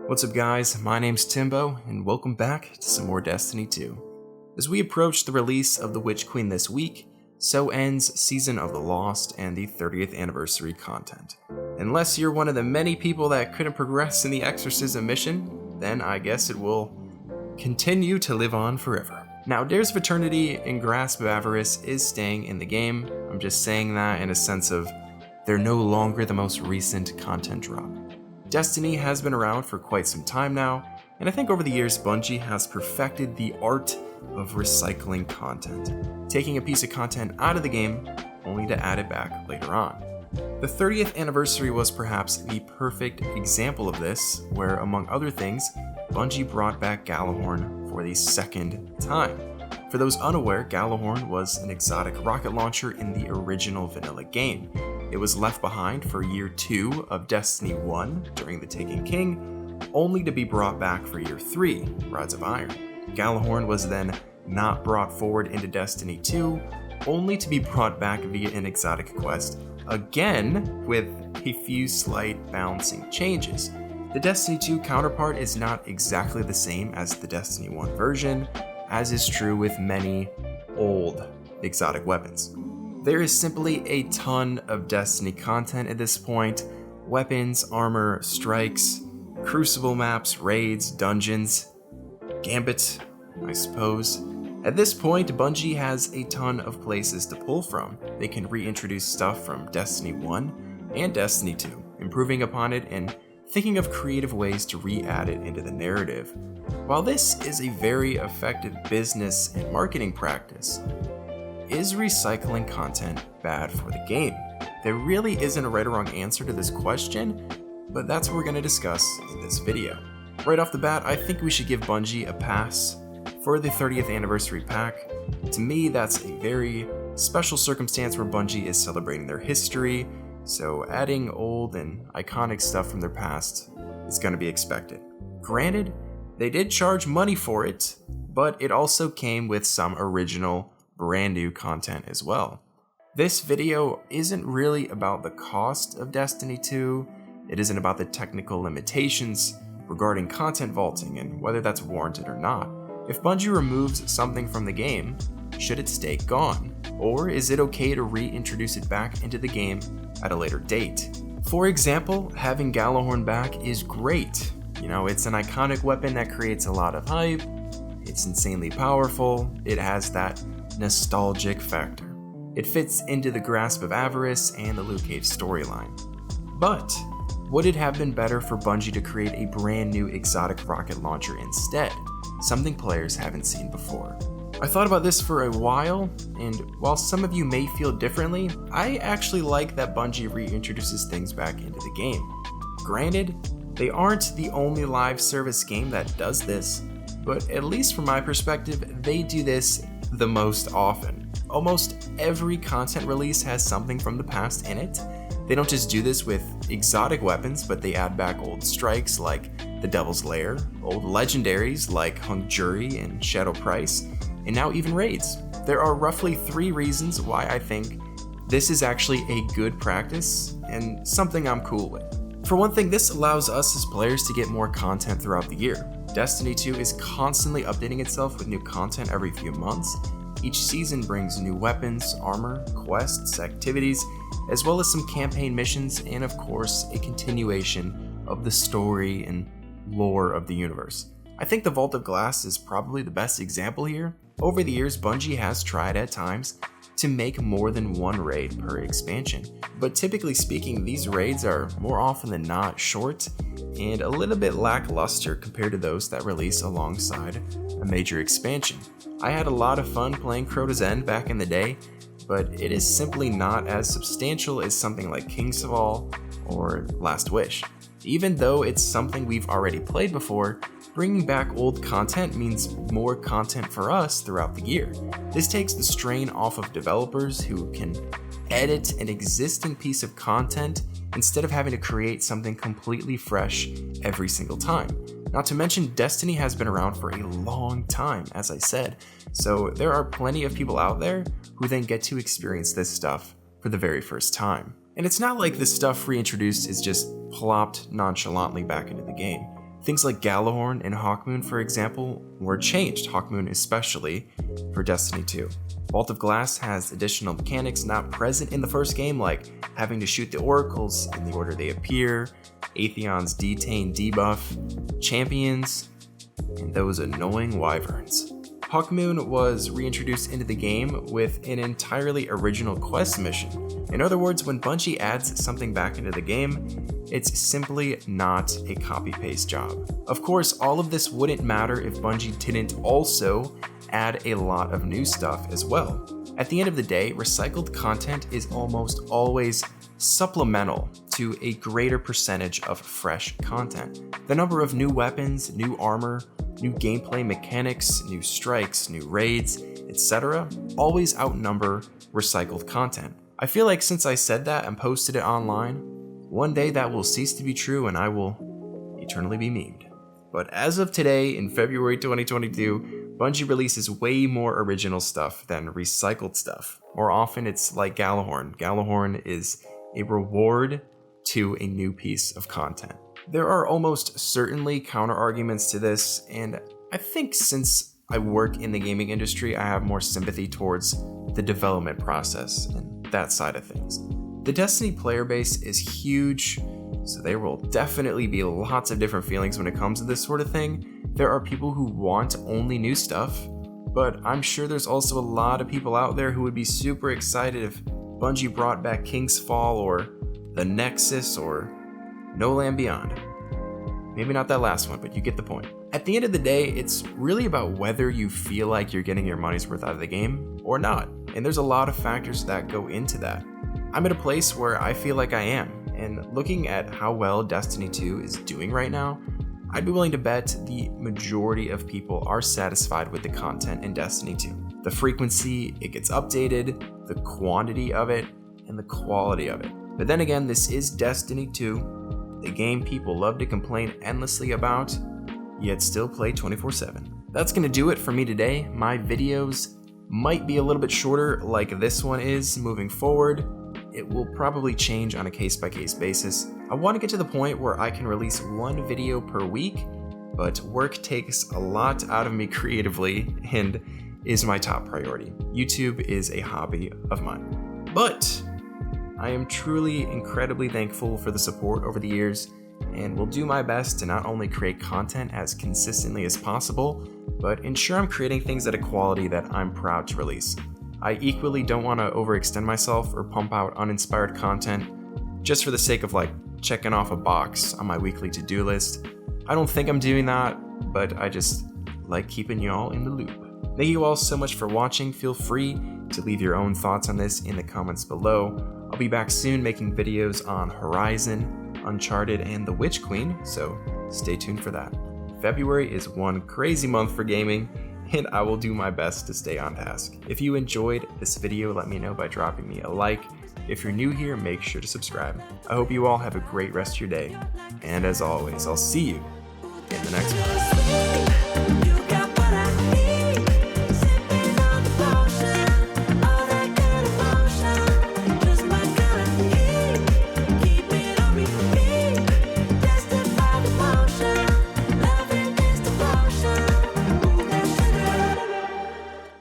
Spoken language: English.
What's up guys, my name's Timbo, and welcome back to some more Destiny 2. As we approach the release of the Witch Queen this week, so ends Season of the Lost and the 30th anniversary content. Unless you're one of the many people that couldn't progress in the Exorcism mission, then I guess it will continue to live on forever. Now, Dares of Eternity and Grasp of Avarice is staying in the game. I'm just saying that in a sense of they're no longer the most recent content drop. Destiny has been around for quite some time now, and I think over the years Bungie has perfected the art of recycling content, taking a piece of content out of the game only to add it back later on. The 30th anniversary was perhaps the perfect example of this, where among other things, Bungie brought back Gjallarhorn for the second time. For those unaware, Gjallarhorn was an exotic rocket launcher in the original vanilla game. It was left behind for year 2 of Destiny 1 during the Taken King, only to be brought back for year 3, Rods of Iron. Gjallarhorn was then not brought forward into Destiny 2, only to be brought back via an exotic quest, again with a few slight balancing changes. The Destiny 2 counterpart is not exactly the same as the Destiny 1 version, as is true with many old exotic weapons. There is simply a ton of Destiny content at this point: weapons, armor, strikes, crucible maps, raids, dungeons, Gambit, I suppose. At this point, Bungie has a ton of places to pull from. They can reintroduce stuff from Destiny 1 and Destiny 2, improving upon it and thinking of creative ways to re-add it into the narrative. While this is a very effective business and marketing practice, is recycling content bad for the game? There really isn't a right or wrong answer to this question, but that's what we're going to discuss in this video. Right off the bat, I think we should give Bungie a pass for the 30th anniversary pack. To me, that's a very special circumstance where Bungie is celebrating their history, so adding old and iconic stuff from their past is going to be expected. Granted, they did charge money for it, but it also came with some original, brand new content as well. This video isn't really about the cost of Destiny 2, it isn't about the technical limitations regarding content vaulting and whether that's warranted or not. If Bungie removes something from the game, should it stay gone? Or is it okay to reintroduce it back into the game at a later date? For example, having Gjallarhorn back is great. It's an iconic weapon that creates a lot of hype, it's insanely powerful, it has that nostalgic factor. It fits into the Grasp of Avarice and the Luke Cave storyline. But would it have been better for Bungie to create a brand new exotic rocket launcher instead? Something players haven't seen before. I thought about this for a while, and while some of you may feel differently, I actually like that Bungie reintroduces things back into the game. Granted, they aren't the only live service game that does this, but at least from my perspective, they do this the most often. Almost every content release has something from the past in it. They don't just do this with exotic weapons, but they add back old strikes like the Devil's Lair, old legendaries like Hung Jury and Shadow Price, and now even raids. There are roughly 3 reasons why I think this is actually a good practice and something I'm cool with. For one thing, this allows us as players to get more content throughout the year. Destiny 2 is constantly updating itself with new content every few months. Each season brings new weapons, armor, quests, activities, as well as some campaign missions, and of course, a continuation of the story and lore of the universe. I think the Vault of Glass is probably the best example here. Over the years, Bungie has tried at times to make more than one raid per expansion, but typically speaking, these raids are more often than not short and a little bit lackluster compared to those that release alongside a major expansion. I had a lot of fun playing Crota's End back in the day, but it is simply not as substantial as something like King's Fall or Last Wish. Even though it's something we've already played before, bringing back old content means more content for us throughout the year. This takes the strain off of developers who can edit an existing piece of content instead of having to create something completely fresh every single time. Not to mention, Destiny has been around for a long time, as I said, so there are plenty of people out there who then get to experience this stuff for the very first time. And it's not like this stuff reintroduced is just plopped nonchalantly back into the game. Things like Gjallarhorn and Hawkmoon, for example, were changed, Hawkmoon especially, for Destiny 2. Vault of Glass has additional mechanics not present in the first game, like having to shoot the oracles in the order they appear, Atheon's detain debuff, champions, and those annoying wyverns. Hawkmoon was reintroduced into the game with an entirely original quest mission. In other words, when Bungie adds something back into the game, it's simply not a copy-paste job. Of course, all of this wouldn't matter if Bungie didn't also add a lot of new stuff as well. At the end of the day, recycled content is almost always supplemental to a greater percentage of fresh content. The number of new weapons, new armor, new gameplay mechanics, new strikes, new raids, etc. always outnumber recycled content. I feel like since I said that and posted it online, one day that will cease to be true and I will eternally be memed. But as of today, in February 2022, Bungie releases way more original stuff than recycled stuff. More often it's like Gjallarhorn. Gjallarhorn is a reward to a new piece of content. There are almost certainly counter-arguments to this, and I think since I work in the gaming industry, I have more sympathy towards the development process and that side of things. The Destiny player base is huge, so there will definitely be lots of different feelings when it comes to this sort of thing. There are people who want only new stuff, but I'm sure there's also a lot of people out there who would be super excited if Bungie brought back King's Fall or the Nexus or No Land Beyond. Maybe not that last one, but you get the point. At the end of the day, it's really about whether you feel like you're getting your money's worth out of the game or not. And there's a lot of factors that go into that. I'm at a place where I feel like I am, and looking at how well Destiny 2 is doing right now, I'd be willing to bet the majority of people are satisfied with the content in Destiny 2. The frequency it gets updated, the quantity of it, and the quality of it. But then again, this is Destiny 2, the game people love to complain endlessly about, yet still play 24/7. That's gonna do it for me today. My videos might be a little bit shorter like this one is moving forward. It will probably change on a case-by-case basis. I want to get to the point where I can release one video per week, but work takes a lot out of me creatively and is my top priority. YouTube is a hobby of mine. But I am truly incredibly thankful for the support over the years and will do my best to not only create content as consistently as possible, but ensure I'm creating things at a quality that I'm proud to release. I equally don't want to overextend myself or pump out uninspired content just for the sake of checking off a box on my weekly to-do list. I don't think I'm doing that, but I just like keeping you all in the loop. Thank you all so much for watching. Feel free to leave your own thoughts on this in the comments below. I'll be back soon making videos on Horizon, Uncharted, and The Witch Queen, so stay tuned for that. February is one crazy month for gaming, and I will do my best to stay on task. If you enjoyed this video, let me know by dropping me a like. If you're new here, make sure to subscribe. I hope you all have a great rest of your day, and as always, I'll see you in the next one.